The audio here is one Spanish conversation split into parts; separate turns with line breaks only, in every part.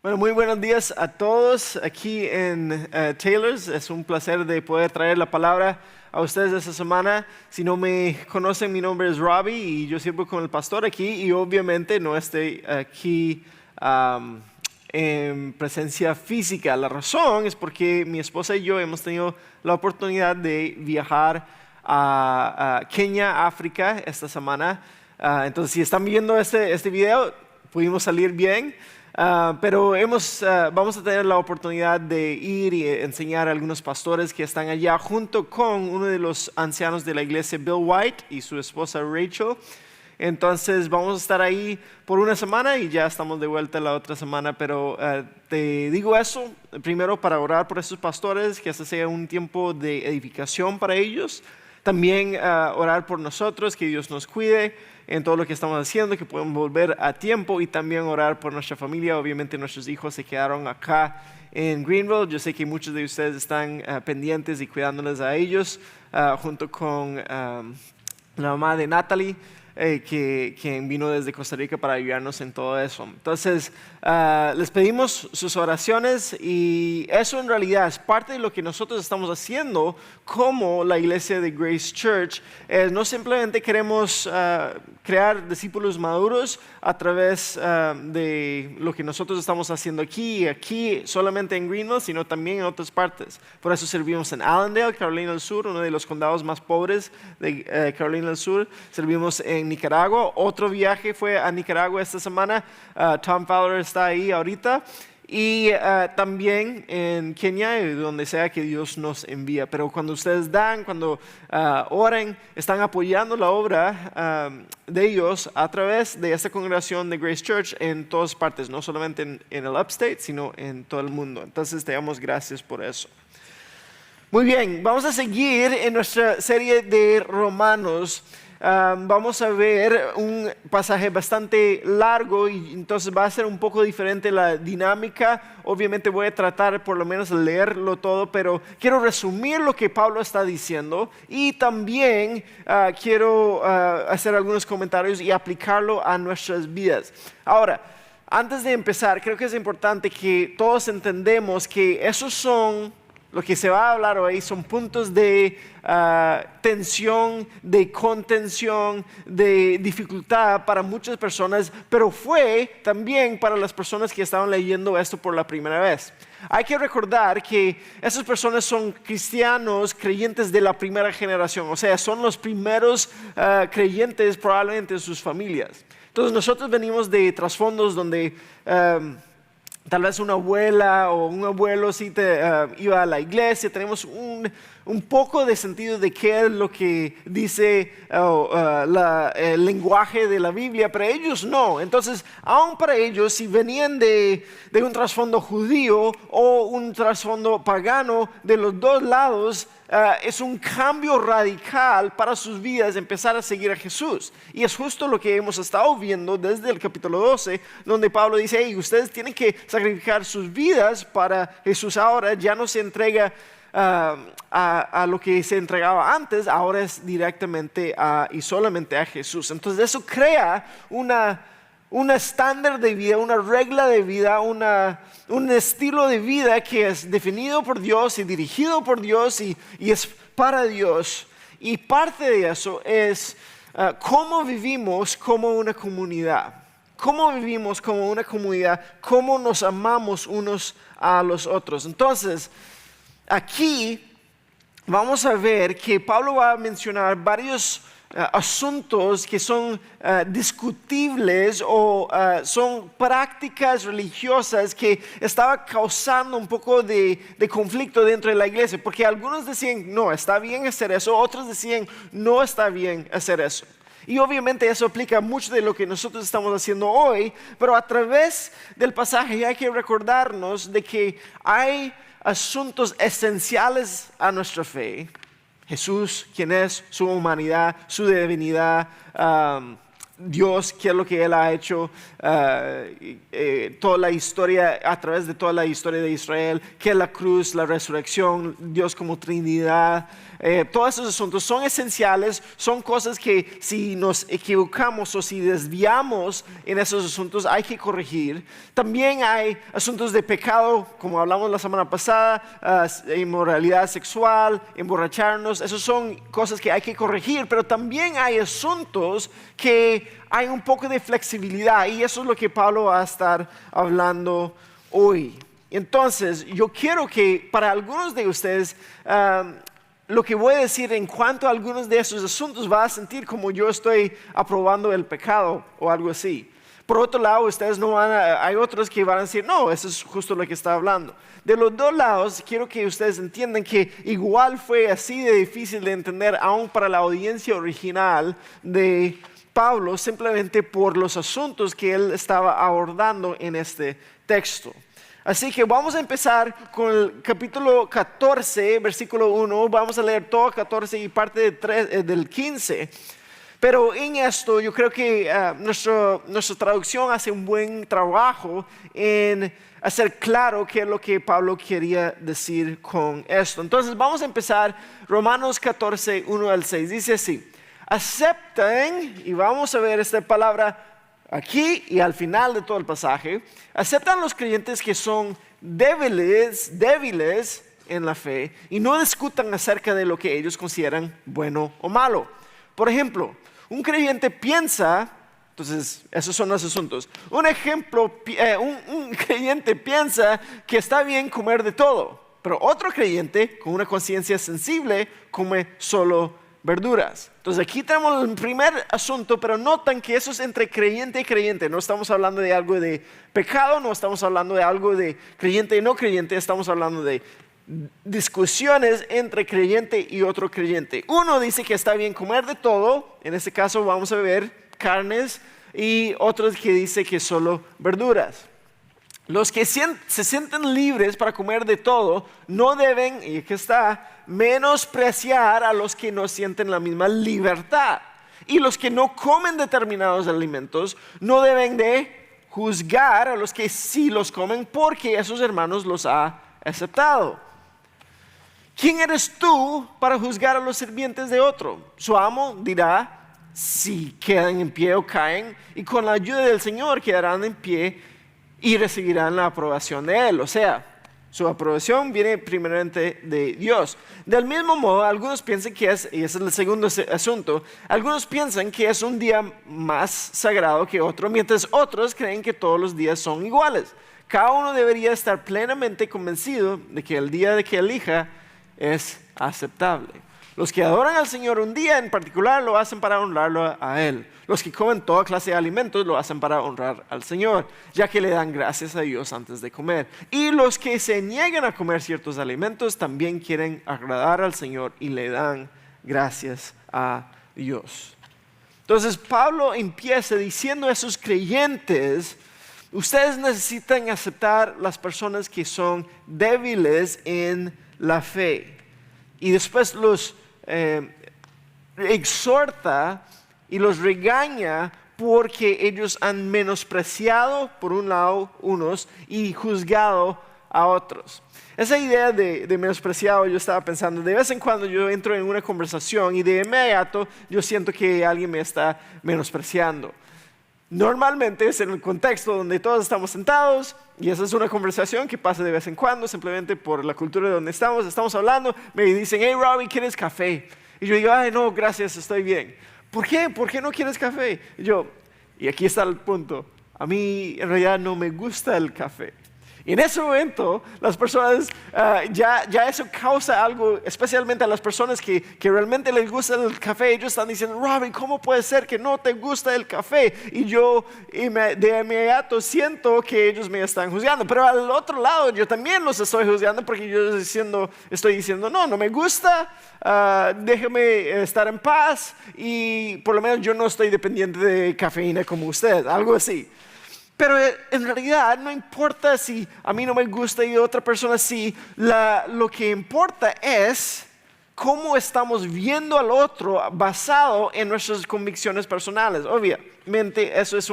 Bueno, muy buenos días a todos aquí en Taylor's. Es un placer de poder traer la palabra a ustedes esta semana. Si no me conocen, mi nombre es Robbie y yo sirvo con el pastor aquí y obviamente no estoy aquí en presencia física. La razón es porque mi esposa y yo hemos tenido la oportunidad de viajar a Kenia, África, esta semana. Entonces, si están viendo este video, pudimos salir bien. Pero vamos a tener la oportunidad de ir y enseñar a algunos pastores que están allá junto con uno de los ancianos de la iglesia, Bill White, y su esposa Rachel. Entonces vamos a estar ahí por una semana y ya estamos de vuelta la otra semana, pero te digo eso primero para orar por esos pastores, que este sea un tiempo de edificación para ellos. También orar por nosotros, que Dios nos cuide en todo lo que estamos haciendo, que podamos volver a tiempo, y también orar por nuestra familia. Obviamente nuestros hijos se quedaron acá en Greenville. Yo sé que muchos de ustedes están pendientes y cuidándoles a ellos, junto con la mamá de Natalie, quien vino desde Costa Rica para ayudarnos en todo eso. Entonces, les pedimos sus oraciones, y eso en realidad es parte de lo que nosotros estamos haciendo como la iglesia de Grace Church. No simplemente queremos crear discípulos maduros a través de lo que nosotros estamos haciendo aquí solamente en Greenville, sino también en otras partes. Por eso servimos en Allendale, Carolina del Sur, uno de los condados más pobres de Carolina del Sur. Servimos en Nicaragua. Otro viaje fue a Nicaragua esta semana. Tom Fowler está ahí ahorita. Y también en Kenia, donde sea que Dios nos envía. Pero cuando ustedes cuando oren, están apoyando la obra de ellos a través de esta congregación de Grace Church en todas partes, no solamente en el Upstate, sino en todo el mundo. Entonces te damos gracias por eso. Muy bien, vamos a seguir en nuestra serie de Romanos. Vamos a ver un pasaje bastante largo, y entonces va a ser un poco diferente la dinámica. Obviamente voy a tratar por lo menos de leerlo todo, pero quiero resumir lo que Pablo está diciendo, y también quiero hacer algunos comentarios y aplicarlo a nuestras vidas. Ahora, antes de empezar, creo que es importante que todos entendemos que esos son... Lo que se va a hablar hoy son puntos de tensión, de contención, de dificultad para muchas personas, pero fue también para las personas que estaban leyendo esto por la primera vez. Hay que recordar que esas personas son cristianos, creyentes de la primera generación, o sea, son los primeros creyentes probablemente en sus familias. Entonces nosotros venimos de trasfondos donde... tal vez una abuela o un abuelo sí iba a la iglesia. Tenemos un poco de sentido de qué es lo que dice el lenguaje de la Biblia, pero ellos no. Entonces, aún para ellos, si venían de un trasfondo judío o un trasfondo pagano, de los dos lados, es un cambio radical para sus vidas empezar a seguir a Jesús. Y es justo lo que hemos estado viendo desde el capítulo 12, donde Pablo dice: hey, ustedes tienen que sacrificar sus vidas para Jesús. Ahora ya no se entrega a lo que se entregaba antes, ahora es directamente y solamente a Jesús. Entonces eso crea un estándar de vida, una regla de vida, un estilo de vida que es definido por Dios y dirigido por Dios y es para Dios. Y parte de eso es cómo vivimos como una comunidad. Cómo vivimos como una comunidad, cómo nos amamos unos a los otros. Entonces, aquí vamos a ver que Pablo va a mencionar varios asuntos que son discutibles o son prácticas religiosas que estaban causando un poco de conflicto dentro de la iglesia, porque algunos decían no, está bien hacer eso, otros decían no está bien hacer eso. Y obviamente eso aplica mucho de lo que nosotros estamos haciendo hoy, pero a través del pasaje hay que recordarnos de que hay asuntos esenciales a nuestra fe. Jesús, quién es, su humanidad, su divinidad, Dios, qué es lo que Él ha hecho, toda la historia, a través de toda la historia de Israel, qué es la cruz, la resurrección, Dios como Trinidad. Todos esos asuntos son esenciales, son cosas que si nos equivocamos o si desviamos en esos asuntos hay que corregir. También hay asuntos de pecado, como hablamos la semana pasada, inmoralidad sexual, emborracharnos, esas son cosas que hay que corregir, pero también hay asuntos que hay un poco de flexibilidad y eso es lo que Pablo va a estar hablando hoy. Entonces, yo quiero que para algunos de ustedes, lo que voy a decir en cuanto a algunos de esos asuntos va a sentir como yo estoy aprobando el pecado o algo así. Por otro lado, ustedes no hay otros que van a decir, no, eso es justo lo que está hablando. De los dos lados, quiero que ustedes entiendan que igual fue así de difícil de entender, aún para la audiencia original de Pablo, simplemente por los asuntos que él estaba abordando en este texto. Así que vamos a empezar con el capítulo 14, versículo 1. Vamos a leer todo 14 y parte del 15. Pero en esto yo creo que nuestra traducción hace un buen trabajo en hacer claro qué es lo que Pablo quería decir con esto. Entonces vamos a empezar Romanos 14, 1 al 6. Dice así: acepten, y vamos a ver esta palabra aquí y al final de todo el pasaje, aceptan los creyentes que son débiles en la fe y no discutan acerca de lo que ellos consideran bueno o malo. Por ejemplo, un creyente piensa, entonces esos son los asuntos. Un creyente piensa que está bien comer de todo, pero otro creyente con una conciencia sensible come solo verduras. Entonces aquí tenemos el primer asunto, pero notan que eso es entre creyente y creyente. No estamos hablando de algo de pecado, no estamos hablando de algo de creyente y no creyente, estamos hablando de discusiones entre creyente y otro creyente. Uno dice que está bien comer de todo, en este caso vamos a ver carnes, y otros que dice que solo verduras. Los que se sienten libres para comer de todo no deben, y aquí está, menospreciar a los que no sienten la misma libertad. Y los que no comen determinados alimentos no deben de juzgar a los que sí los comen porque esos hermanos los ha aceptado. ¿Quién eres tú para juzgar a los sirvientes de otro? Su amo dirá si quedan en pie o caen, y con la ayuda del Señor quedarán en pie y recibirán la aprobación de Él. O sea, su aprobación viene primeramente de Dios. Del mismo modo, algunos piensan que es, y ese es el segundo asunto, algunos piensan que es un día más sagrado que otro, mientras otros creen que todos los días son iguales. Cada uno debería estar plenamente convencido de que el día de que elija es aceptable. Los que adoran al Señor un día en particular lo hacen para honrarlo a Él. Los que comen toda clase de alimentos lo hacen para honrar al Señor, ya que le dan gracias a Dios antes de comer. Y los que se niegan a comer ciertos alimentos también quieren agradar al Señor y le dan gracias a Dios. Entonces Pablo empieza diciendo a esos creyentes: ustedes necesitan aceptar las personas que son débiles en la fe. Y después los exhorta y los regaña porque ellos han menospreciado por un lado unos y juzgado a otros. Esa idea de menospreciado, yo estaba pensando, de vez en cuando yo entro en una conversación y de inmediato yo siento que alguien me está menospreciando. Normalmente es en el contexto donde todos estamos sentados y esa es una conversación que pasa de vez en cuando, simplemente por la cultura de donde estamos hablando. Me dicen: hey Robbie, ¿quieres café? Y yo digo: ay no, gracias, estoy bien. ¿Por qué? ¿Por qué no quieres café? Y aquí está el punto, a mí en realidad no me gusta el café. Y en ese momento las personas, ya eso causa algo, especialmente a las personas que realmente les gusta el café. Ellos están diciendo: Robin, ¿cómo puede ser que no te gusta el café? Y yo de inmediato siento que ellos me están juzgando. Pero al otro lado yo también los estoy juzgando porque yo estoy diciendo no me gusta, déjeme estar en paz y por lo menos yo no estoy dependiente de cafeína como usted, algo así. Pero en realidad no importa si a mí no me gusta y a otra persona sí. Lo que importa es cómo estamos viendo al otro basado en nuestras convicciones personales. Obviamente, eso es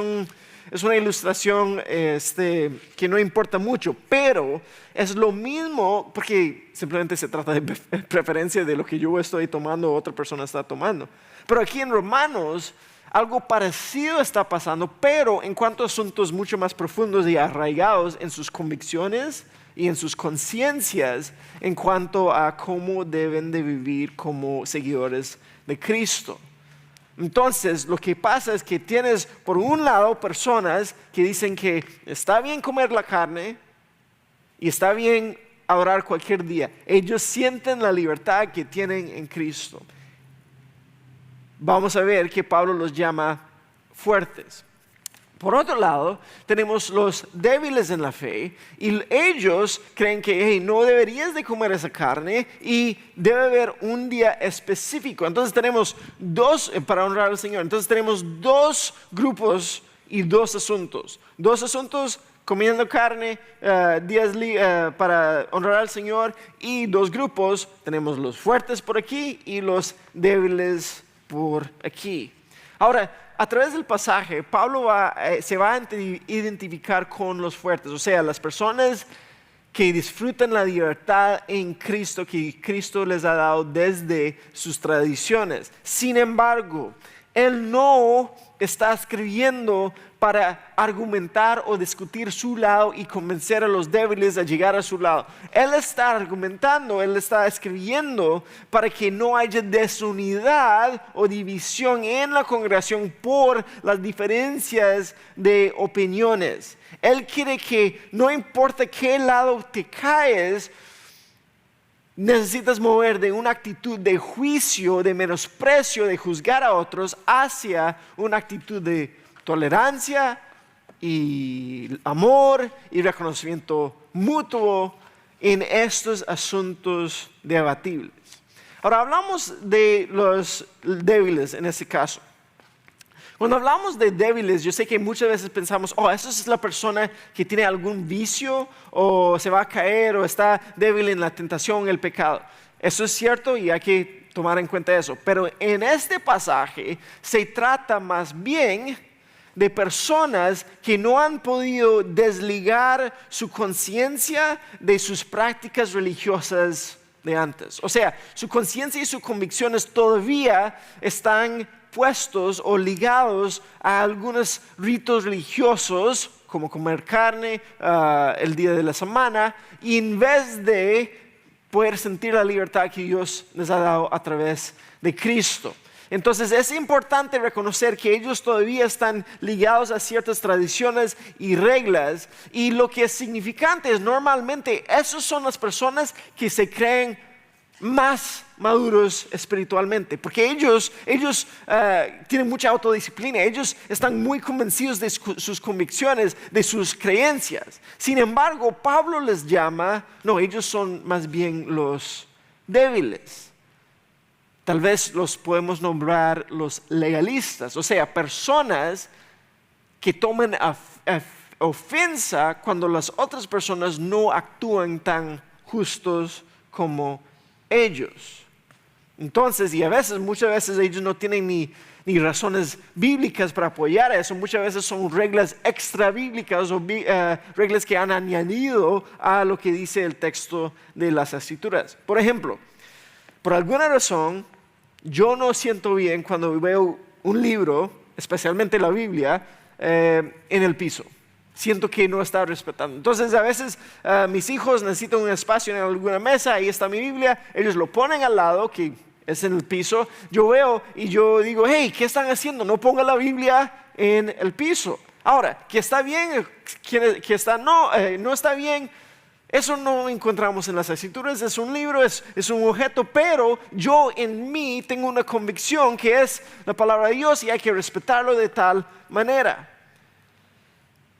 una ilustración que no importa mucho, pero es lo mismo porque simplemente se trata de preferencia de lo que yo estoy tomando o otra persona está tomando. Pero aquí en Romanos, algo parecido está pasando, pero en cuanto a asuntos mucho más profundos y arraigados en sus convicciones y en sus conciencias en cuanto a cómo deben de vivir como seguidores de Cristo. Entonces, lo que pasa es que tienes, por un lado, personas que dicen que está bien comer la carne y está bien adorar cualquier día. Ellos sienten la libertad que tienen en Cristo. Vamos a ver que Pablo los llama fuertes. Por otro lado, tenemos los débiles en la fe y ellos creen que no deberías de comer esa carne y debe haber un día específico. Entonces tenemos para honrar al Señor. Entonces tenemos dos grupos y dos asuntos. Dos asuntos comiendo carne, días para honrar al Señor, y dos grupos, tenemos los fuertes por aquí y los débiles por aquí. Ahora, a través del pasaje, Pablo se va a identificar con los fuertes, o sea, las personas que disfrutan la libertad en Cristo, que Cristo les ha dado desde sus tradiciones. Sin embargo, él no está escribiendo para argumentar o discutir su lado y convencer a los débiles a llegar a su lado. Él está argumentando, él está escribiendo para que no haya desunidad o división en la congregación por las diferencias de opiniones. Él quiere que no importa qué lado te caes, necesitas mover de una actitud de juicio, de menosprecio, de juzgar a otros, hacia una actitud de tolerancia y amor y reconocimiento mutuo en estos asuntos debatibles. Ahora hablamos de los débiles en este caso. Cuando hablamos de débiles, yo sé que muchas veces pensamos, esa es la persona que tiene algún vicio o se va a caer o está débil en la tentación, el pecado. Eso es cierto y hay que tomar en cuenta eso. Pero en este pasaje se trata más bien de personas que no han podido desligar su conciencia de sus prácticas religiosas de antes. O sea, su conciencia y sus convicciones todavía están puestos o ligados a algunos ritos religiosos, como comer carne el día de la semana, y en vez de poder sentir la libertad que Dios les ha dado a través de Cristo. Entonces es importante reconocer que ellos todavía están ligados a ciertas tradiciones y reglas, y lo que es significante es normalmente esas son las personas que se creen más maduros espiritualmente, porque ellos tienen mucha autodisciplina, ellos están muy convencidos de sus convicciones, de sus creencias. Sin embargo, Pablo les llama, ellos son más bien los débiles. Tal vez los podemos nombrar los legalistas, o sea, personas que toman ofensa cuando las otras personas no actúan tan justos como ellos. Entonces, y muchas veces ellos no tienen ni razones bíblicas para apoyar eso, muchas veces son reglas extra bíblicas o reglas que han añadido a lo que dice el texto de las Escrituras. Por ejemplo, por alguna razón, yo no siento bien cuando veo un libro, especialmente la Biblia, en el piso. Siento que no está respetando. Entonces a veces mis hijos necesitan un espacio en alguna mesa, ahí está mi Biblia, ellos lo ponen al lado, que es en el piso. Yo veo y yo digo, hey, ¿qué están haciendo? No ponga la Biblia en el piso. Ahora, que está bien, no está bien, eso no encontramos en las Escrituras, es un libro, es un objeto, pero yo en mí tengo una convicción que es la palabra de Dios y hay que respetarlo de tal manera.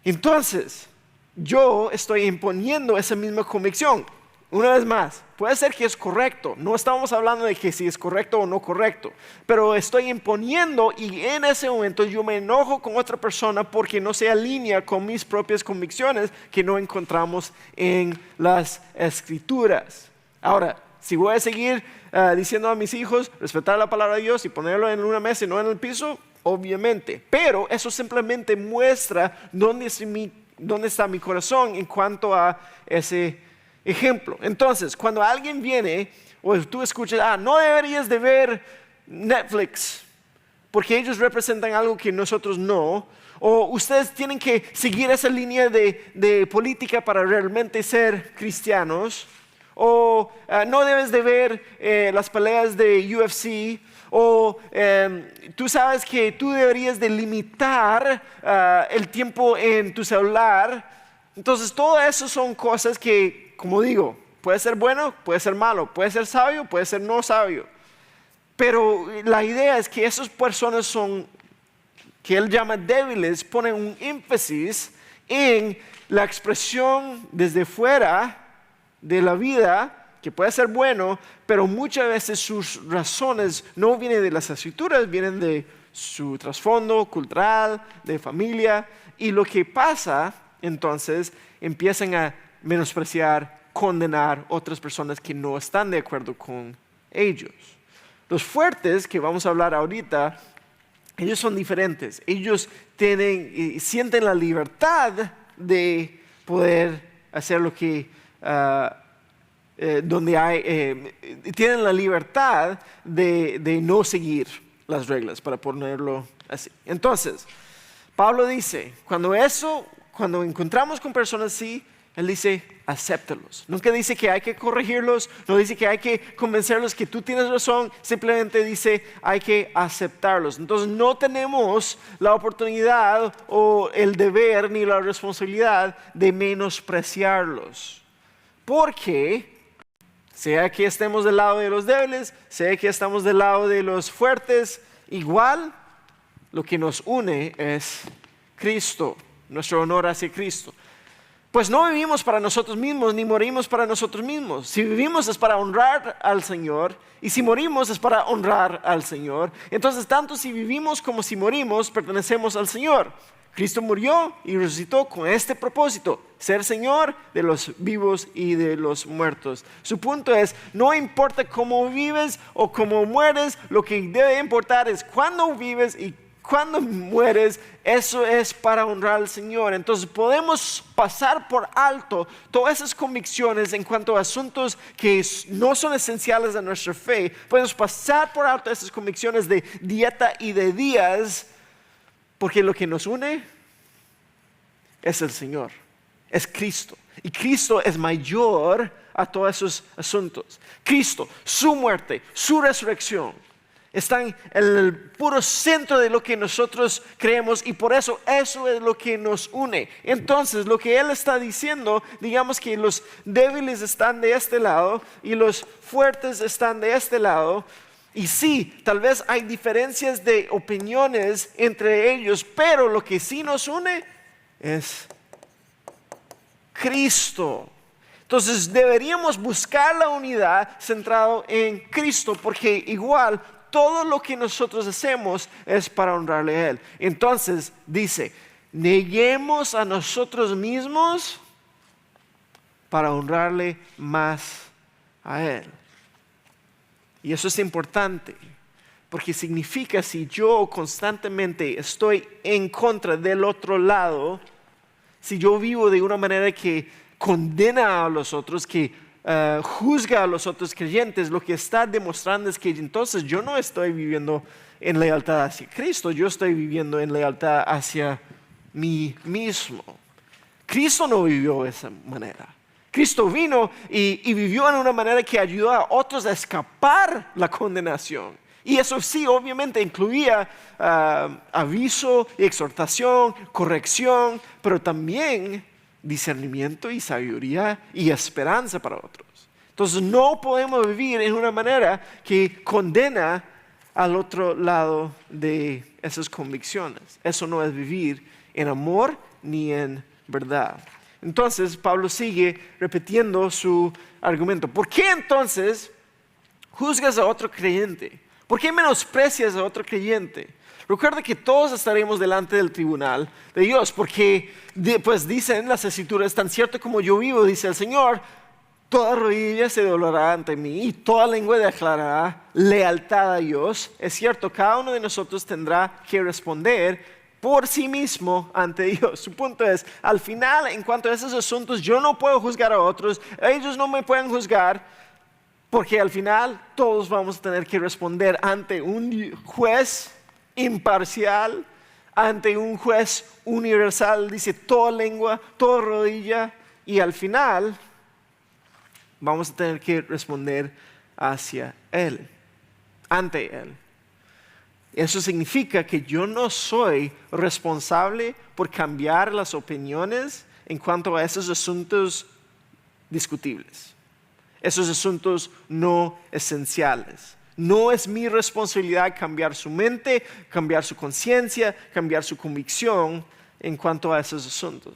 Entonces, yo estoy imponiendo esa misma convicción. Una vez más, puede ser que es correcto, no estamos hablando de que si es correcto o no correcto, pero estoy imponiendo y en ese momento yo me enojo con otra persona porque no se alinea con mis propias convicciones que no encontramos en las Escrituras. Ahora, Si voy a seguir diciendo a mis hijos, respetar la palabra de Dios y ponerlo en una mesa y no en el piso, obviamente. Pero eso simplemente muestra dónde está mi corazón en cuanto a ese ejemplo. Entonces, cuando alguien viene o tú escuchas, no deberías de ver Netflix porque ellos representan algo que nosotros no, o ustedes tienen que seguir esa línea de política para realmente ser cristianos, o no debes de ver las peleas de UFC, o tú sabes que tú deberías de limitar el tiempo en tu celular. Entonces todo eso son cosas que, como digo, puede ser bueno, puede ser malo, puede ser sabio, puede ser no sabio. Pero la idea es que esas personas que él llama débiles, ponen un énfasis en la expresión desde fuera de la vida, que puede ser bueno, pero muchas veces sus razones no vienen de las escrituras, vienen de su trasfondo cultural, de familia, y lo que pasa, entonces, empiezan a menospreciar, condenar otras personas que no están de acuerdo con ellos. Los fuertes, que vamos a hablar ahorita, ellos son diferentes. Ellos sienten la libertad de poder hacer lo que, tienen la libertad de no seguir las reglas, para ponerlo así. Entonces, Pablo dice, cuando encontramos con personas así, él dice, acéptalos. Nunca dice que hay que corregirlos, no dice que hay que convencerlos que tú tienes razón, simplemente dice hay que aceptarlos. Entonces no tenemos la oportunidad o el deber ni la responsabilidad de menospreciarlos. Porque sea que estemos del lado de los débiles, sea que estamos del lado de los fuertes, igual lo que nos une es Cristo, nuestro honor hacia Cristo. Pues no vivimos para nosotros mismos, ni morimos para nosotros mismos. Si vivimos es para honrar al Señor, y si morimos es para honrar al Señor. Entonces, tanto si vivimos como si morimos, pertenecemos al Señor. Cristo murió y resucitó con este propósito, ser Señor de los vivos y de los muertos. Su punto es, no importa cómo vives o cómo mueres, lo que debe importar es cuándo vives y cuando mueres. Eso es para honrar al Señor. Entonces podemos pasar por alto todas esas convicciones en cuanto a asuntos que no son esenciales a nuestra fe. Podemos pasar por alto esas convicciones de dieta y de días, porque lo que nos une es el Señor, es Cristo. Y Cristo es mayor a todos esos asuntos. Cristo, su muerte, su resurrección, están en el puro centro de lo que nosotros creemos, y por eso es lo que nos une. Entonces lo que él está diciendo, digamos que los débiles están de este lado y los fuertes están de este lado, y sí, tal vez hay diferencias de opiniones entre ellos, pero lo que sí nos une es Cristo. Entonces deberíamos buscar la unidad centrado en Cristo, porque igual todo lo que nosotros hacemos es para honrarle a Él. Entonces dice, neguemos a nosotros mismos para honrarle más a Él. Y eso es importante, porque significa, si yo constantemente estoy en contra del otro lado, si yo vivo de una manera que condena a los otros, que juzga a los otros creyentes, lo que está demostrando es que entonces yo no estoy viviendo en lealtad hacia Cristo, yo estoy viviendo en lealtad hacia mí mismo. Cristo no vivió de esa manera. Cristo vino y vivió en una manera que ayudó a otros a escapar la condenación. Y eso sí, obviamente incluía aviso, exhortación, corrección, pero también discernimiento y sabiduría y esperanza para otros. Entonces no podemos vivir en una manera que condena al otro lado de esas convicciones. Eso no es vivir en amor ni en verdad. Entonces Pablo sigue repitiendo su argumento. ¿Por qué entonces juzgas a otro creyente? ¿Por qué menosprecias a otro creyente? Recuerda que todos estaremos delante del tribunal de Dios, porque pues dicen las escrituras, tan cierto como yo vivo, dice el Señor, toda rodilla se doblará ante mí y toda lengua declarará lealtad a Dios. Es cierto, cada uno de nosotros tendrá que responder por sí mismo ante Dios. Su punto es, al final, en cuanto a esos asuntos, yo no puedo juzgar a otros, ellos no me pueden juzgar, porque al final todos vamos a tener que responder ante un juez imparcial, ante un juez universal, dice toda lengua, toda rodilla, y al final vamos a tener que responder hacia Él, ante Él. Eso significa que yo no soy responsable por cambiar las opiniones en cuanto a esos asuntos discutibles, esos asuntos no esenciales. No es mi responsabilidad cambiar su mente, cambiar su conciencia, cambiar su convicción en cuanto a esos asuntos.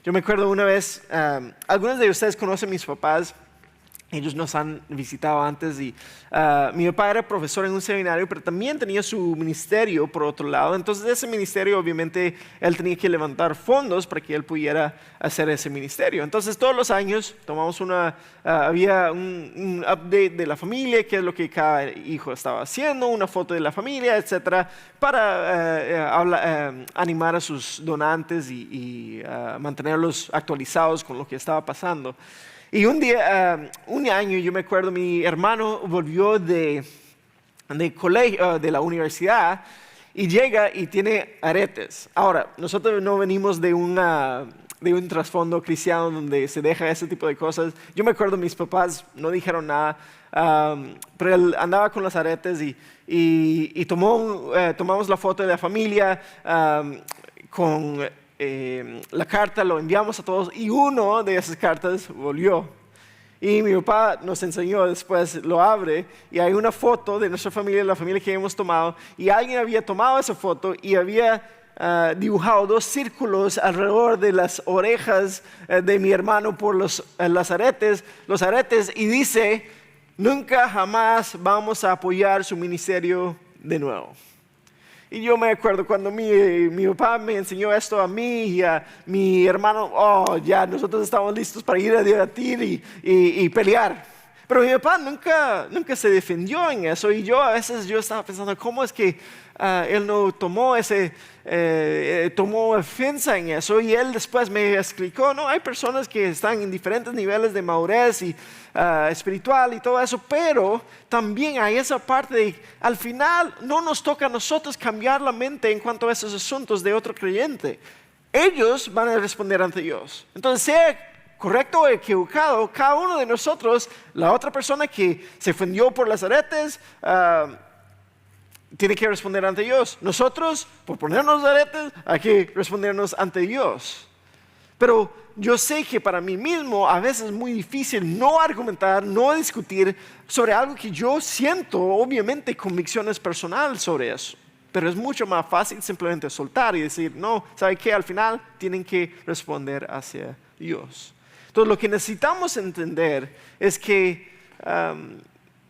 Yo me acuerdo una vez, algunos de ustedes conocen a mis papás. Ellos nos han visitado antes y mi papá era profesor en un seminario, pero también tenía su ministerio por otro lado. Entonces de ese ministerio obviamente él tenía que levantar fondos para que él pudiera hacer ese ministerio. Entonces todos los años tomamos había un update de la familia, qué es lo que cada hijo estaba haciendo, una foto de la familia, etcétera, para animar a sus donantes y mantenerlos actualizados con lo que estaba pasando. Y un día, un año, yo me acuerdo, mi hermano volvió de colegio, de la universidad, y llega y tiene aretes. Ahora, nosotros no venimos de un trasfondo cristiano donde se deja ese tipo de cosas. Yo me acuerdo, mis papás no dijeron nada, pero él andaba con los aretes y tomamos la foto de la familia con la carta, lo enviamos a todos y uno de esas cartas volvió. Y mi papá nos enseñó, después lo abre y hay una foto de nuestra familia, la familia que hemos tomado, y alguien había tomado esa foto y había dibujado 2 círculos alrededor de las orejas de mi hermano por los aretes, y dice, nunca jamás vamos a apoyar su ministerio de nuevo. Y yo me acuerdo cuando mi papá me enseñó esto a mí y a mi hermano, ya nosotros estábamos listos para ir a debatir y pelear. Pero mi papá nunca se defendió en eso, y a veces yo estaba pensando, ¿cómo es que él no tomó ofensa en eso? Y él después me explicó, no, hay personas que están en diferentes niveles de madurez y espiritual y todo eso, pero también hay esa parte de, al final no nos toca a nosotros cambiar la mente en cuanto a esos asuntos de otro creyente. Ellos van a responder ante Dios. Entonces, sea correcto o equivocado, cada uno de nosotros, la otra persona que se ofendió por las aretes, tiene que responder ante Dios. Nosotros, por ponernos aretes, hay que respondernos ante Dios. Pero yo sé que para mí mismo a veces es muy difícil no argumentar, no discutir sobre algo que yo siento, obviamente, convicciones personales sobre eso. Pero es mucho más fácil simplemente soltar y decir, no, ¿sabe qué? Al final tienen que responder hacia Dios. Entonces lo que necesitamos entender es que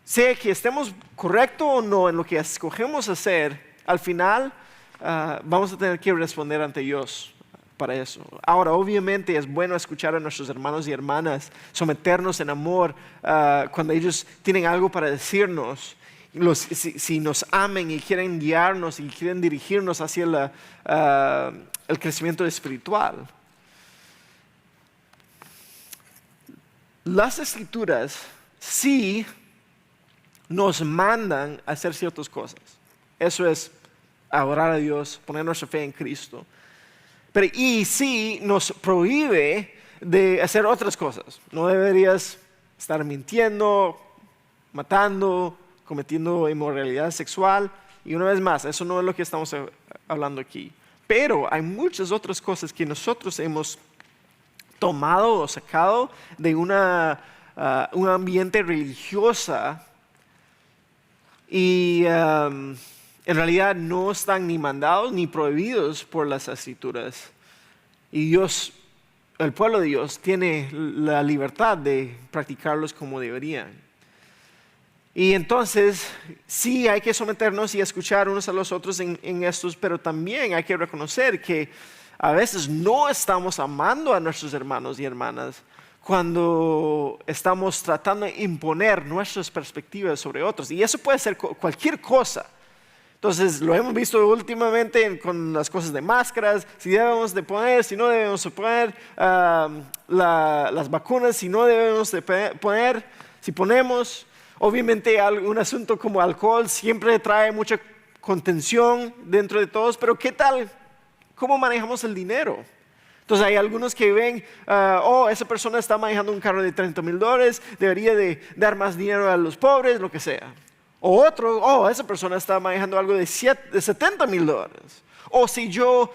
sea que estemos correctos o no en lo que escogemos hacer, al final vamos a tener que responder ante Dios para eso. Ahora, obviamente es bueno escuchar a nuestros hermanos y hermanas, someternos en amor cuando ellos tienen algo para decirnos. Si nos amen y quieren guiarnos y quieren dirigirnos hacia el crecimiento espiritual. Las Escrituras sí nos mandan a hacer ciertas cosas. Eso es adorar a Dios, poner nuestra fe en Cristo. Pero y sí nos prohíbe de hacer otras cosas. No deberías estar mintiendo, matando, cometiendo inmoralidad sexual. Y una vez más, eso no es lo que estamos hablando aquí. Pero hay muchas otras cosas que nosotros hemos tomado o sacado de un ambiente religiosa y en realidad no están ni mandados ni prohibidos por las Escrituras. Y Dios, el pueblo de Dios, tiene la libertad de practicarlos como deberían. Y entonces, sí hay que someternos y escuchar unos a los otros en estos, pero también hay que reconocer que a veces no estamos amando a nuestros hermanos y hermanas cuando estamos tratando de imponer nuestras perspectivas sobre otros. Y eso puede ser cualquier cosa. Entonces, lo hemos visto últimamente con las cosas de máscaras, si debemos de poner, si no debemos de poner, las vacunas, si no debemos de poner, si ponemos. Obviamente, un asunto como alcohol siempre trae mucha contención dentro de todos, pero ¿qué tal? ¿Cómo manejamos el dinero? Entonces hay algunos que ven, esa persona está manejando un carro de $30,000, debería de dar más dinero a los pobres, lo que sea. O otro, esa persona está manejando algo de $70,000. O si yo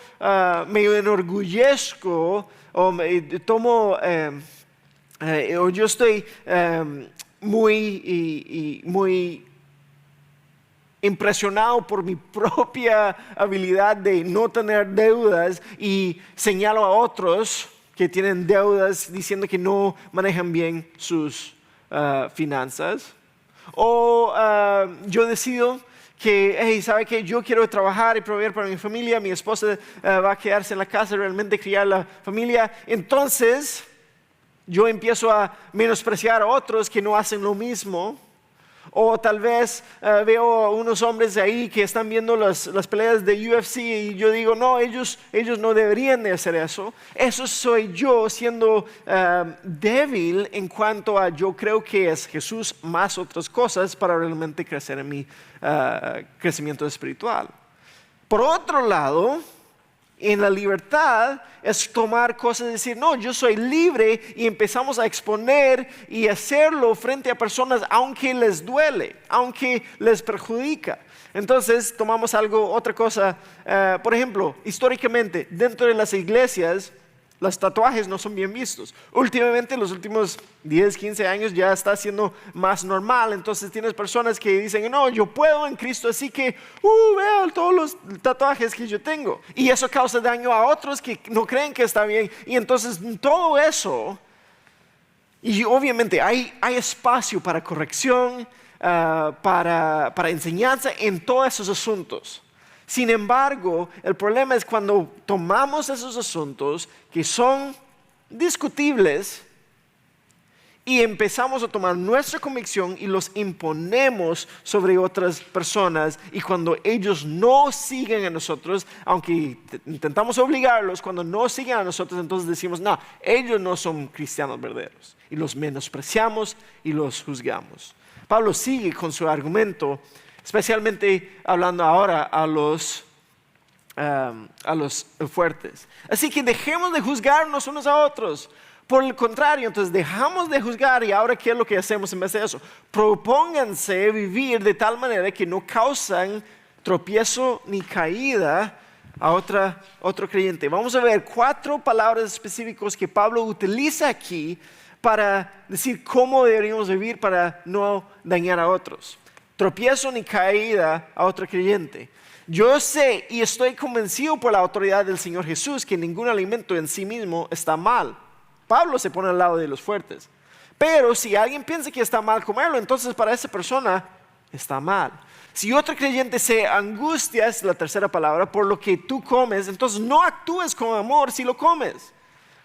me enorgullezco o tomo, o yo estoy muy impresionado por mi propia habilidad de no tener deudas y señalo a otros que tienen deudas diciendo que no manejan bien sus finanzas. O yo decido que, ¿sabe qué? Yo quiero trabajar y proveer para mi familia, mi esposa va a quedarse en la casa y realmente criar la familia. Entonces, yo empiezo a menospreciar a otros que no hacen lo mismo. O tal vez veo a unos hombres ahí que están viendo las peleas de UFC y yo digo, no, ellos no deberían de hacer eso. Eso soy yo siendo débil en cuanto a yo creo que es Jesús más otras cosas para realmente crecer en mi crecimiento espiritual. Por otro lado, en la libertad es tomar cosas y decir, no, yo soy libre, y empezamos a exponer y hacerlo frente a personas aunque les duele, aunque les perjudica. Entonces tomamos otra cosa, por ejemplo, históricamente dentro de las iglesias los tatuajes no son bien vistos. Últimamente, los últimos 10, 15 años ya está siendo más normal. Entonces tienes personas que dicen, no, yo puedo en Cristo, así que veo todos los tatuajes que yo tengo. Y eso causa daño a otros que no creen que está bien. Y entonces todo eso, y obviamente hay espacio para corrección, para enseñanza en todos esos asuntos. Sin embargo, el problema es cuando tomamos esos asuntos que son discutibles y empezamos a tomar nuestra convicción y los imponemos sobre otras personas, y cuando ellos no siguen a nosotros, aunque intentamos obligarlos, cuando no siguen a nosotros, entonces decimos, no, ellos no son cristianos verdaderos, y los menospreciamos y los juzgamos. Pablo sigue con su argumento, especialmente hablando ahora a los fuertes. Así que dejemos de juzgarnos unos a otros. Por el contrario, entonces dejamos de juzgar, y ahora ¿qué es lo que hacemos en vez de eso? Propónganse vivir de tal manera que no causan tropiezo ni caída a otro creyente. Vamos a ver 4 palabras específicas que Pablo utiliza aquí para decir cómo deberíamos vivir para no dañar a otros. Tropiezo ni caída a otro creyente. Yo sé y estoy convencido por la autoridad del Señor Jesús que ningún alimento en sí mismo está mal. Pablo se pone al lado de los fuertes. Pero si alguien piensa que está mal comerlo, entonces para esa persona está mal. Si otro creyente se angustia, es la tercera palabra, por lo que tú comes, entonces no actúes con amor si lo comes.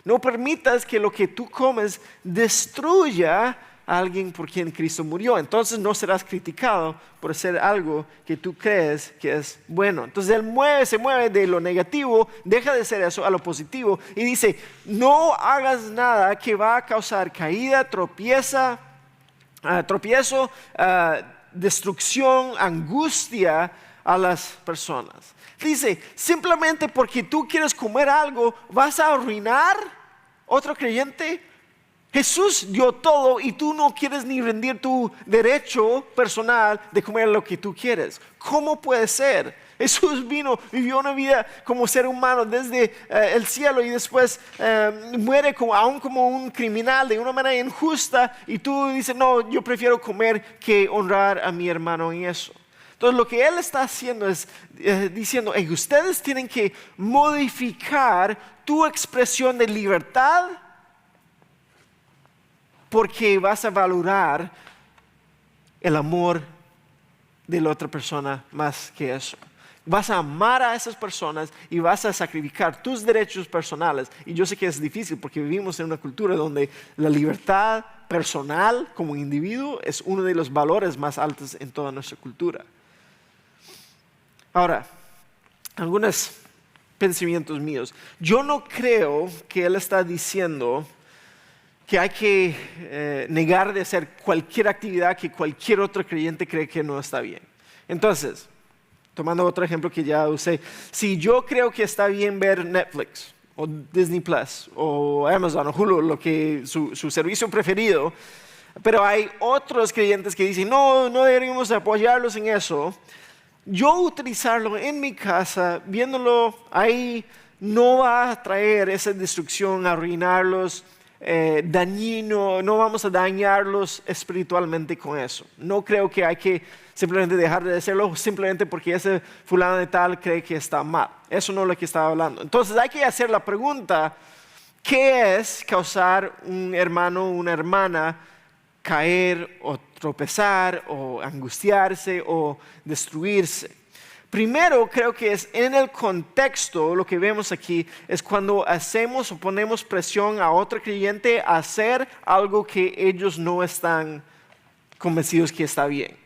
No permitas que lo que tú comes destruya a alguien por quien Cristo murió. Entonces no serás criticado por hacer algo que tú crees que es bueno. Entonces él se mueve de lo negativo, deja de ser eso a lo positivo y dice, no hagas nada que va a causar caída, tropiezo, destrucción, angustia a las personas. Dice, simplemente porque tú quieres comer algo, ¿vas a arruinar otro creyente? Jesús dio todo y tú no quieres ni rendir tu derecho personal de comer lo que tú quieres. ¿Cómo puede ser? Jesús vivió una vida como ser humano desde el cielo, y después muere aún como un criminal de una manera injusta, y tú dices, no, yo prefiero comer que honrar a mi hermano en eso. Entonces lo que él está haciendo es diciendo, ustedes tienen que modificar tu expresión de libertad, porque vas a valorar el amor de la otra persona más que eso. Vas a amar a esas personas y vas a sacrificar tus derechos personales. Y yo sé que es difícil porque vivimos en una cultura donde la libertad personal como individuo es uno de los valores más altos en toda nuestra cultura. Ahora, algunos pensamientos míos. Yo no creo que él está diciendo que hay que negar de hacer cualquier actividad que cualquier otro creyente cree que no está bien. Entonces, tomando otro ejemplo que ya usé, si yo creo que está bien ver Netflix o Disney Plus o Amazon o Hulu, su servicio preferido, pero hay otros creyentes que dicen, no deberíamos apoyarlos en eso, yo utilizarlo en mi casa, viéndolo ahí, no va a traer esa destrucción, arruinarlos, dañino, no vamos a dañarlos espiritualmente con eso. No creo que hay que simplemente dejar de hacerlo simplemente porque ese fulano de tal cree que está mal. Eso no es lo que estaba hablando. Entonces hay que hacer la pregunta, ¿qué es causar un hermano o una hermana caer o tropezar o angustiarse o destruirse? Primero, creo que es en el contexto, lo que vemos aquí, es cuando hacemos o ponemos presión a otro creyente a hacer algo que ellos no están convencidos que está bien.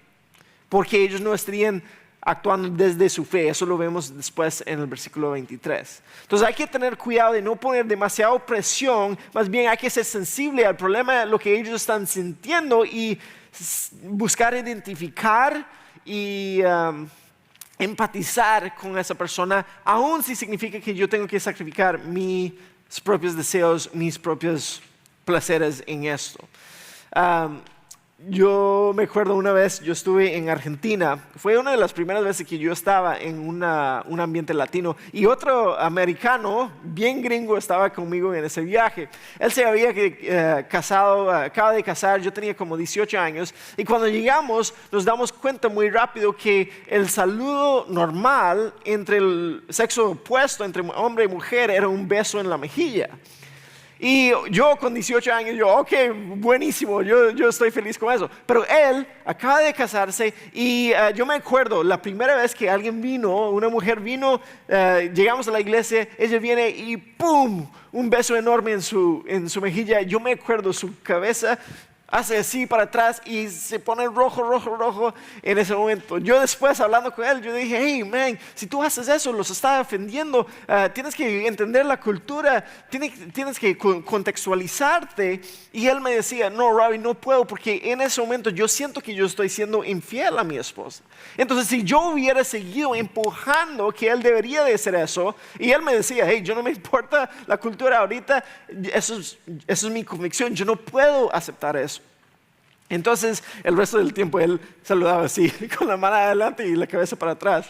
Porque ellos no estarían actuando desde su fe. Eso lo vemos después en el versículo 23. Entonces hay que tener cuidado de no poner demasiada presión, más bien hay que ser sensible al problema de lo que ellos están sintiendo y buscar identificar y empatizar con esa persona, aun si significa que yo tengo que sacrificar mis propios deseos, mis propios placeres en esto. Yo me acuerdo una vez, yo estuve en Argentina, fue una de las primeras veces que yo estaba en un ambiente latino y otro americano, bien gringo, estaba conmigo en ese viaje. Él se había casado, acaba de casar, yo tenía como 18 años y cuando llegamos nos damos cuenta muy rápido que el saludo normal entre el sexo opuesto, entre hombre y mujer, era un beso en la mejilla. Y yo con 18 años, ok, buenísimo, yo estoy feliz con eso. Pero él acaba de casarse y yo me acuerdo, la primera vez que alguien vino, una mujer vino, llegamos a la iglesia, ella viene y ¡pum! Un beso enorme en su mejilla. Yo me acuerdo, su cabeza hace así para atrás y se pone rojo en ese momento. Yo después hablando con él, yo dije, hey man, si tú haces eso, los está ofendiendo, tienes que entender la cultura, tienes que contextualizarte. Y él me decía, no Robbie, no puedo porque en ese momento yo siento que yo estoy siendo infiel a mi esposa. Entonces si yo hubiera seguido empujando que él debería de hacer eso, y él me decía, hey, yo no me importa la cultura ahorita, eso es mi convicción, yo no puedo aceptar eso. Entonces, el resto del tiempo él saludaba así, con la mano adelante y la cabeza para atrás.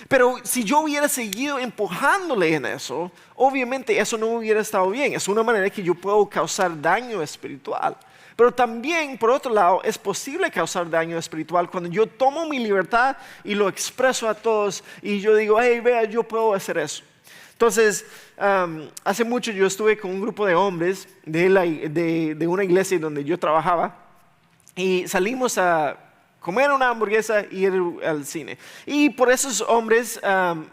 Pero si yo hubiera seguido empujándole en eso, obviamente eso no hubiera estado bien. Es una manera que yo puedo causar daño espiritual. Pero también, por otro lado, es posible causar daño espiritual cuando yo tomo mi libertad y lo expreso a todos y yo digo, hey, vea, yo puedo hacer eso. Entonces, hace mucho yo estuve con un grupo de hombres de una iglesia donde yo trabajaba. Y salimos a comer una hamburguesa y ir al cine. Y por esos hombres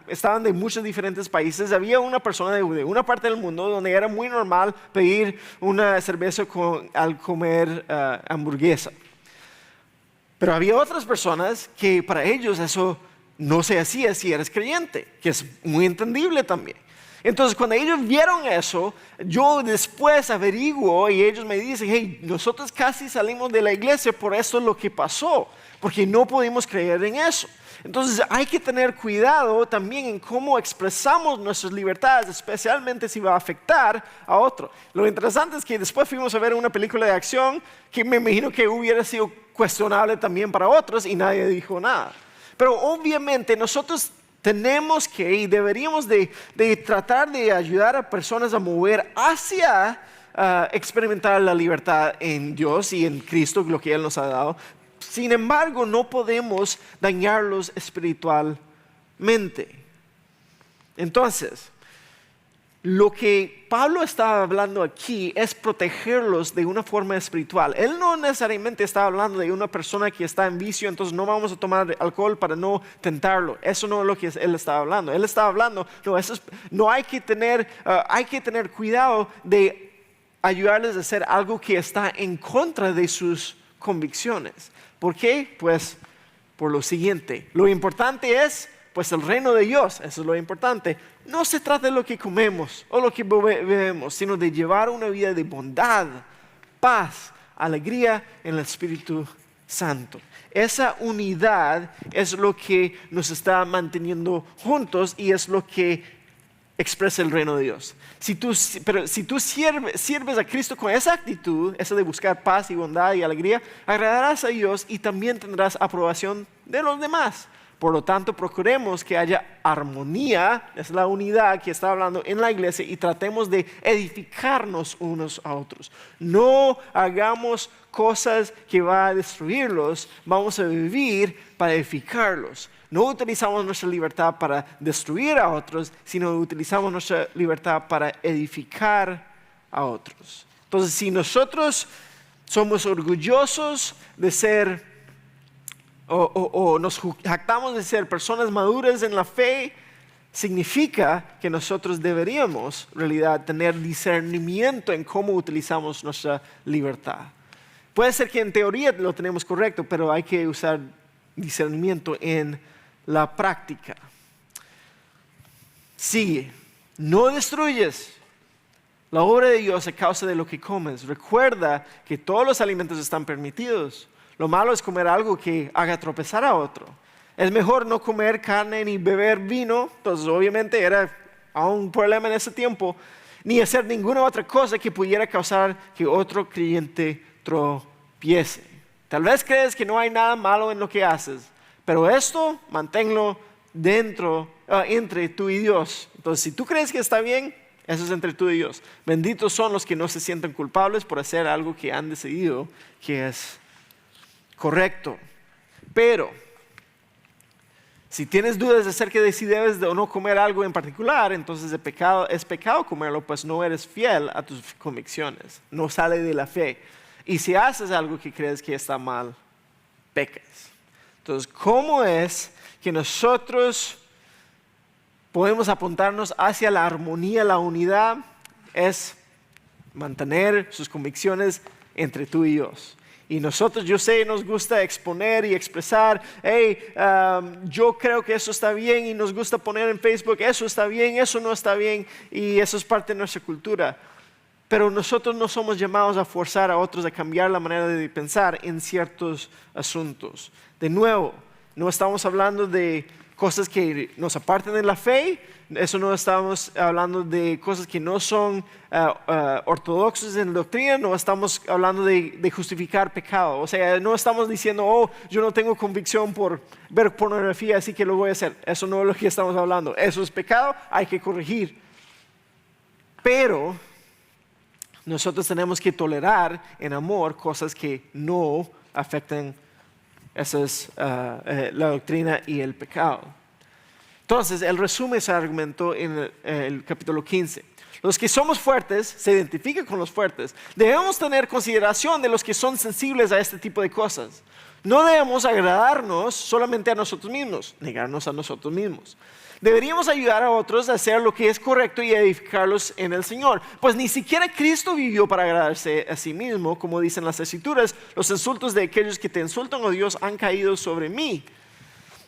estaban de muchos diferentes países. Había una persona de una parte del mundo donde era muy normal pedir una cerveza al comer hamburguesa. Pero había otras personas que para ellos eso no se hacía si eres creyente, que es muy entendible también. Entonces cuando ellos vieron eso, yo después averiguo y ellos me dicen, hey, nosotros casi salimos de la iglesia por esto es lo que pasó, porque no pudimos creer en eso. Entonces hay que tener cuidado también en cómo expresamos nuestras libertades, especialmente si va a afectar a otro. Lo interesante es que después fuimos a ver una película de acción que me imagino que hubiera sido cuestionable también para otros y nadie dijo nada. Pero obviamente nosotros tenemos que y deberíamos de tratar de ayudar a personas a mover hacia experimentar la libertad en Dios y en Cristo, lo que Él nos ha dado. Sin embargo, no podemos dañarlos espiritualmente. Entonces, lo que Pablo estaba hablando aquí es protegerlos de una forma espiritual. Él no necesariamente está hablando de una persona que está en vicio, entonces no vamos a tomar alcohol para no tentarlo. Eso no es lo que él estaba hablando. Él estaba hablando, no hay que tener cuidado de ayudarles a hacer algo que está en contra de sus convicciones. ¿Por qué? Pues por lo siguiente. Lo importante es pues el reino de Dios, eso es lo importante. No se trata de lo que comemos o lo que bebemos, sino de llevar una vida de bondad, paz, alegría en el Espíritu Santo. Esa unidad es lo que nos está manteniendo juntos y es lo que expresa el reino de Dios. Pero si tú sirves a Cristo con esa actitud, esa de buscar paz y bondad y alegría, agradarás a Dios y también tendrás aprobación de los demás. Por lo tanto, procuremos que haya armonía, es la unidad que está hablando en la iglesia, y tratemos de edificarnos unos a otros. No hagamos cosas que van a destruirlos, vamos a vivir para edificarlos. No utilizamos nuestra libertad para destruir a otros, sino utilizamos nuestra libertad para edificar a otros. Entonces, si nosotros somos orgullosos de ser o nos jactamos de ser personas maduras en la fe, significa que nosotros deberíamos, en realidad, tener discernimiento en cómo utilizamos nuestra libertad. Puede ser que en teoría lo tenemos correcto, pero hay que usar discernimiento en la práctica. Sigue. No destruyes la obra de Dios a causa de lo que comes. Recuerda que todos los alimentos están permitidos. Lo malo es comer algo que haga tropezar a otro. Es mejor no comer carne ni beber vino, entonces obviamente era un problema en ese tiempo, ni hacer ninguna otra cosa que pudiera causar que otro creyente tropiece. Tal vez crees que no hay nada malo en lo que haces, pero esto manténlo entre tú y Dios. Entonces, si tú crees que está bien, eso es entre tú y Dios. Benditos son los que no se sienten culpables por hacer algo que han decidido que es correcto. Pero si tienes dudas acerca de si debes o no comer algo en particular, entonces es pecado comerlo, pues no eres fiel a tus convicciones, no sale de la fe. Y si haces algo que crees que está mal, pecas. Entonces, ¿cómo es que nosotros podemos apuntarnos hacia la armonía, la unidad? Es mantener sus convicciones entre tú y Dios. Y nosotros, yo sé, nos gusta exponer y expresar, yo creo que eso está bien, y nos gusta poner en Facebook, eso está bien, eso no está bien, y eso es parte de nuestra cultura. Pero nosotros no somos llamados a forzar a otros a cambiar la manera de pensar en ciertos asuntos. De nuevo, no estamos hablando de cosas que nos aparten de la fe. Eso no estamos hablando de cosas que no son ortodoxas en doctrina. No estamos hablando de justificar pecado. O sea, no estamos diciendo, yo no tengo convicción por ver pornografía, así que lo voy a hacer. Eso no es lo que estamos hablando. Eso es pecado, hay que corregir. Pero nosotros tenemos que tolerar en amor cosas que no afecten. Esa es la doctrina y el pecado. Entonces, él resume ese argumento en el capítulo 15. Los que somos fuertes, se identifican con los fuertes. Debemos tener consideración de los que son sensibles a este tipo de cosas. No debemos agradarnos solamente a nosotros mismos, negarnos a nosotros mismos. Deberíamos ayudar a otros a hacer lo que es correcto y edificarlos en el Señor. Pues ni siquiera Cristo vivió para agradarse a sí mismo, como dicen las Escrituras. Los insultos de aquellos que te insultan, oh Dios, han caído sobre mí.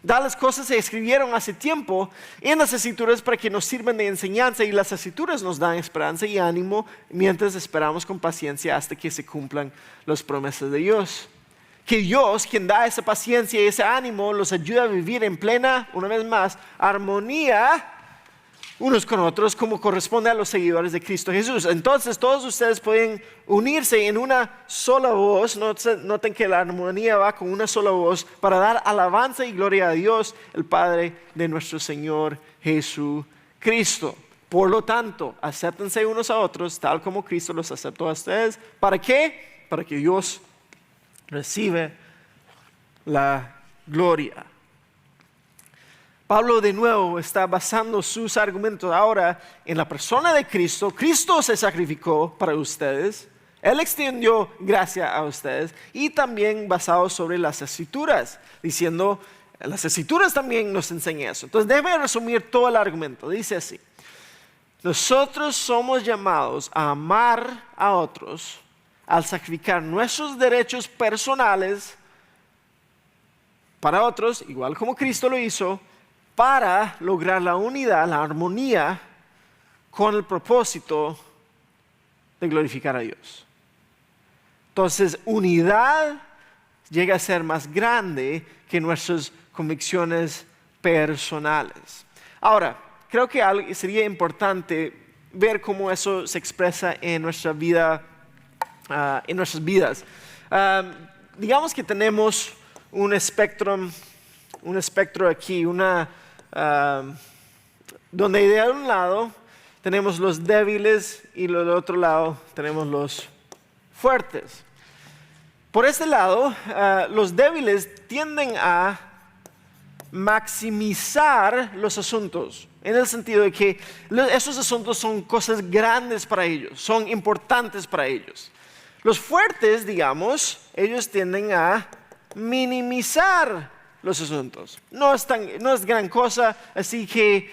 Tales cosas se escribieron hace tiempo en las Escrituras para que nos sirvan de enseñanza, y las Escrituras nos dan esperanza y ánimo mientras esperamos con paciencia hasta que se cumplan las promesas de Dios. Que Dios, quien da esa paciencia y ese ánimo, los ayuda a vivir en plena, una vez más, armonía unos con otros, como corresponde a los seguidores de Cristo Jesús. Entonces todos ustedes pueden unirse en una sola voz. Noten que la armonía va con una sola voz para dar alabanza y gloria a Dios, el Padre de nuestro Señor Jesucristo. Por lo tanto, acéptense unos a otros tal como Cristo los aceptó a ustedes. ¿Para qué? Para que Dios recibe la gloria. Pablo de nuevo está basando sus argumentos ahora en la persona de Cristo. Cristo se sacrificó para ustedes. Él extendió gracia a ustedes y también basado sobre las Escrituras, diciendo, las Escrituras también nos enseñan eso. Entonces debe resumir todo el argumento. Dice así: nosotros somos llamados a amar a otros al sacrificar nuestros derechos personales para otros, igual como Cristo lo hizo, para lograr la unidad, la armonía, con el propósito de glorificar a Dios. Entonces, unidad llega a ser más grande que nuestras convicciones personales. Ahora, creo que sería importante ver cómo eso se expresa en nuestra vida, en nuestras vidas. Digamos que tenemos un espectro aquí, donde de un lado tenemos los débiles y del otro lado tenemos los fuertes. Por este lado, los débiles tienden a maximizar los asuntos, en el sentido de que esos asuntos son cosas grandes para ellos, son importantes para ellos. Los fuertes, digamos, ellos tienden a minimizar los asuntos. No es gran cosa, así que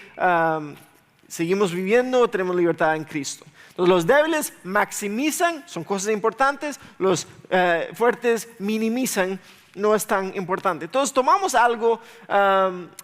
seguimos viviendo, tenemos libertad en Cristo. Entonces, los débiles maximizan, son cosas importantes, los fuertes minimizan, no es tan importante. Entonces, tomamos algo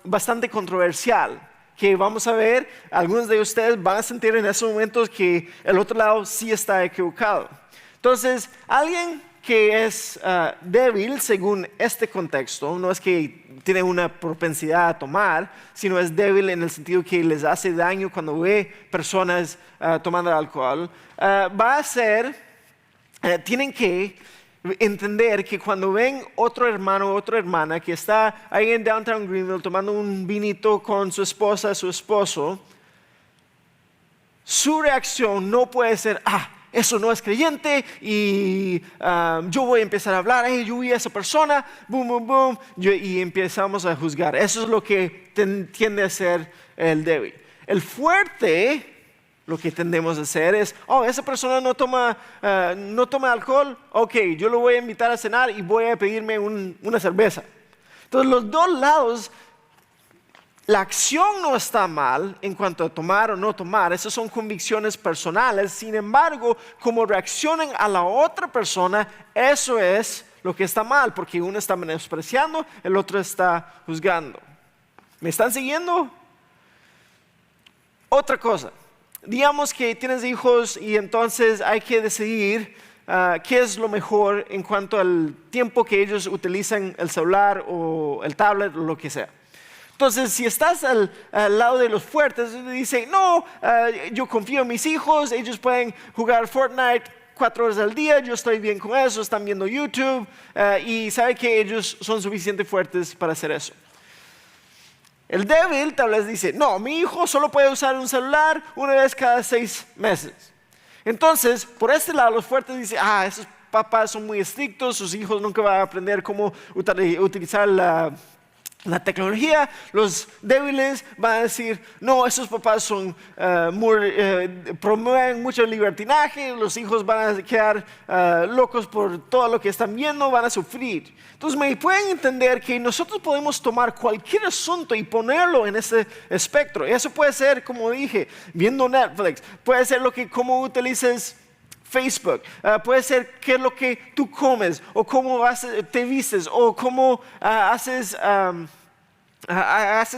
bastante controversial, que vamos a ver, algunos de ustedes van a sentir en esos momentos que el otro lado sí está equivocado. Entonces, alguien que es débil según este contexto, no es que tiene una propensidad a tomar, sino es débil en el sentido que les hace daño cuando ve personas tomando alcohol, tienen que entender que cuando ven otro hermano o otra hermana que está ahí en Downtown Greenville tomando un vinito con su esposa, su esposo, su reacción no puede ser, eso no es creyente y yo voy a empezar a hablar, yo vi a esa persona, boom, boom, boom, y empezamos a juzgar. Eso es lo que tiende a ser el débil. El fuerte, lo que tendemos a hacer es, esa persona no toma alcohol, ok, yo lo voy a invitar a cenar y voy a pedirme una cerveza. Entonces los dos lados, la acción no está mal en cuanto a tomar o no tomar, esas son convicciones personales. Sin embargo, como reaccionan a la otra persona, eso es lo que está mal, porque uno está menospreciando, el otro está juzgando. ¿Me están siguiendo? Otra cosa, digamos que tienes hijos y entonces hay que decidir qué es lo mejor en cuanto al tiempo que ellos utilizan el celular o el tablet o lo que sea. Entonces, si estás al lado de los fuertes, dicen, no, yo confío en mis hijos, ellos pueden jugar Fortnite 4 horas al día, yo estoy bien con eso, están viendo YouTube y sabe que ellos son suficientemente fuertes para hacer eso. El débil tal vez dice, no, mi hijo solo puede usar un celular una vez cada 6 meses. Entonces, por este lado, los fuertes dicen, esos papás son muy estrictos, sus hijos nunca van a aprender cómo utilizar la tecnología. Los débiles van a decir, no, esos papás promueven mucho libertinaje, los hijos van a quedar locos por todo lo que están viendo, van a sufrir. Entonces me pueden entender que nosotros podemos tomar cualquier asunto y ponerlo en ese espectro. Eso puede ser, como dije, viendo Netflix, puede ser cómo utilices Facebook, puede ser qué es lo que tú comes, o cómo te vistes, o cómo haces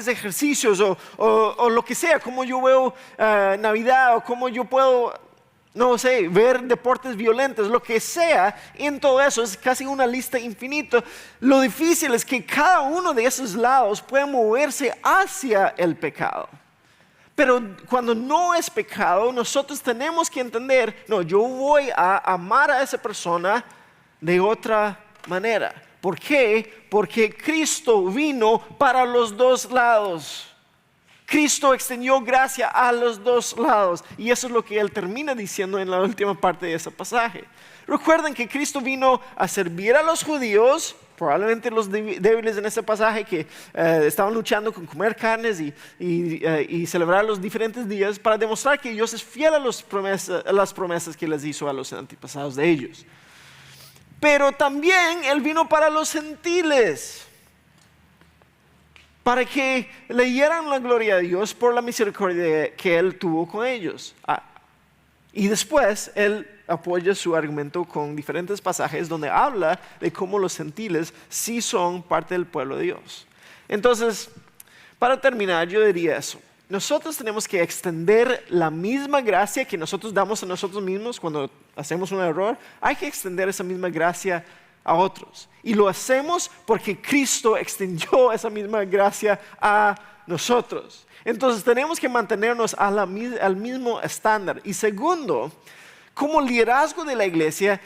ejercicios, o lo que sea, cómo yo veo Navidad, o cómo yo puedo, no sé, ver deportes violentos, lo que sea. En todo eso es casi una lista infinita. Lo difícil es que cada uno de esos lados puede moverse hacia el pecado. Pero cuando no es pecado, nosotros tenemos que entender, no, yo voy a amar a esa persona de otra manera. ¿Por qué? Porque Cristo vino para los dos lados. Cristo extendió gracia a los dos lados. Y eso es lo que Él termina diciendo en la última parte de ese pasaje. Recuerden que Cristo vino a servir a los judíos, probablemente los débiles en este pasaje que estaban luchando con comer carnes y celebrar los diferentes días para demostrar que Dios es fiel a las promesas que les hizo a los antepasados de ellos. Pero también Él vino para los gentiles, para que leyeran la gloria de Dios por la misericordia que Él tuvo con ellos. Y después Él apoya su argumento con diferentes pasajes donde habla de cómo los gentiles sí son parte del pueblo de Dios. Entonces, para terminar, yo diría eso. Nosotros tenemos que extender la misma gracia que nosotros damos a nosotros mismos cuando hacemos un error. Hay que extender esa misma gracia a otros. Y lo hacemos porque Cristo extendió esa misma gracia a nosotros. Entonces tenemos que mantenernos al mismo estándar. Y segundo, como liderazgo de la iglesia,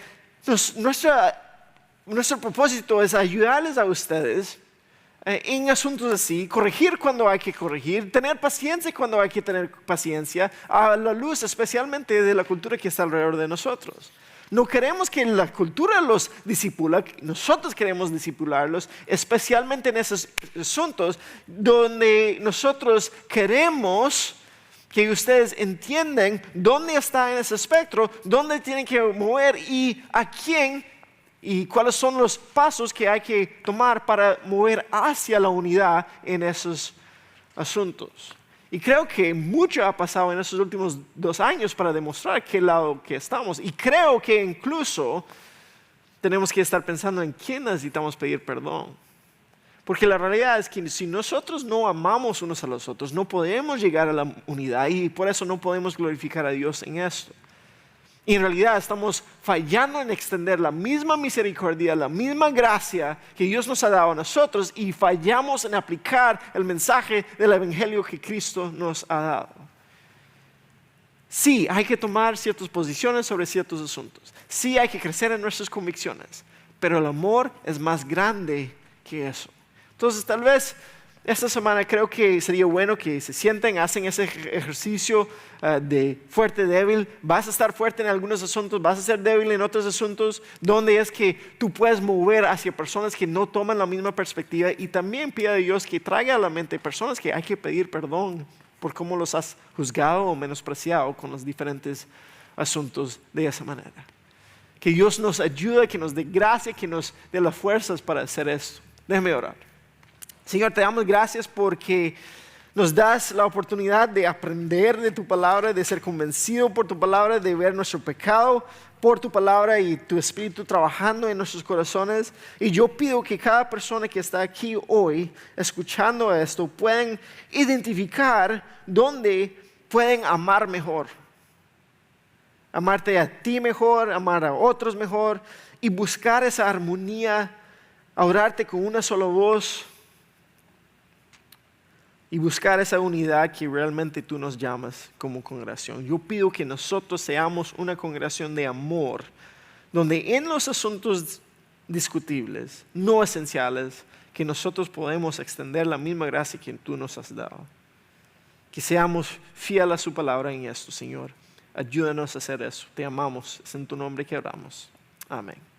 nuestro propósito es ayudarles a ustedes en asuntos así, corregir cuando hay que corregir, tener paciencia cuando hay que tener paciencia, a la luz especialmente de la cultura que está alrededor de nosotros. No queremos que la cultura los disipula, nosotros queremos disipularlos, especialmente en esos asuntos donde nosotros queremos que ustedes entiendan dónde está en ese espectro, dónde tienen que mover y a quién y cuáles son los pasos que hay que tomar para mover hacia la unidad en esos asuntos. Y creo que mucho ha pasado en estos últimos 2 años para demostrar qué lado que estamos. Y creo que incluso tenemos que estar pensando en quién necesitamos pedir perdón. Porque la realidad es que si nosotros no amamos unos a los otros, no podemos llegar a la unidad y por eso no podemos glorificar a Dios en esto. Y en realidad estamos fallando en extender la misma misericordia, la misma gracia que Dios nos ha dado a nosotros y fallamos en aplicar el mensaje del evangelio que Cristo nos ha dado. Sí, hay que tomar ciertas posiciones sobre ciertos asuntos. Sí, hay que crecer en nuestras convicciones. Pero el amor es más grande que eso. Entonces, tal vez esta semana creo que sería bueno que se sienten, hacen ese ejercicio de fuerte, débil. Vas a estar fuerte en algunos asuntos, vas a ser débil en otros asuntos, donde es que tú puedes mover hacia personas que no toman la misma perspectiva. Y también pide a Dios que traiga a la mente personas que hay que pedir perdón por cómo los has juzgado o menospreciado con los diferentes asuntos de esa manera. Que Dios nos ayude, que nos dé gracia, que nos dé las fuerzas para hacer esto. Déjame orar. Señor, te damos gracias porque nos das la oportunidad de aprender de tu palabra, de ser convencido por tu palabra, de ver nuestro pecado por tu palabra y tu espíritu trabajando en nuestros corazones. Y yo pido que cada persona que está aquí hoy escuchando esto puedan identificar dónde pueden amar mejor. Amarte a ti mejor, amar a otros mejor y buscar esa armonía, orarte con una sola voz. Y buscar esa unidad que realmente tú nos llamas como congregación. Yo pido que nosotros seamos una congregación de amor, donde en los asuntos discutibles, no esenciales, que nosotros podemos extender la misma gracia que tú nos has dado. Que seamos fieles a su palabra en esto, Señor. Ayúdanos a hacer eso. Te amamos. Es en tu nombre que oramos. Amén.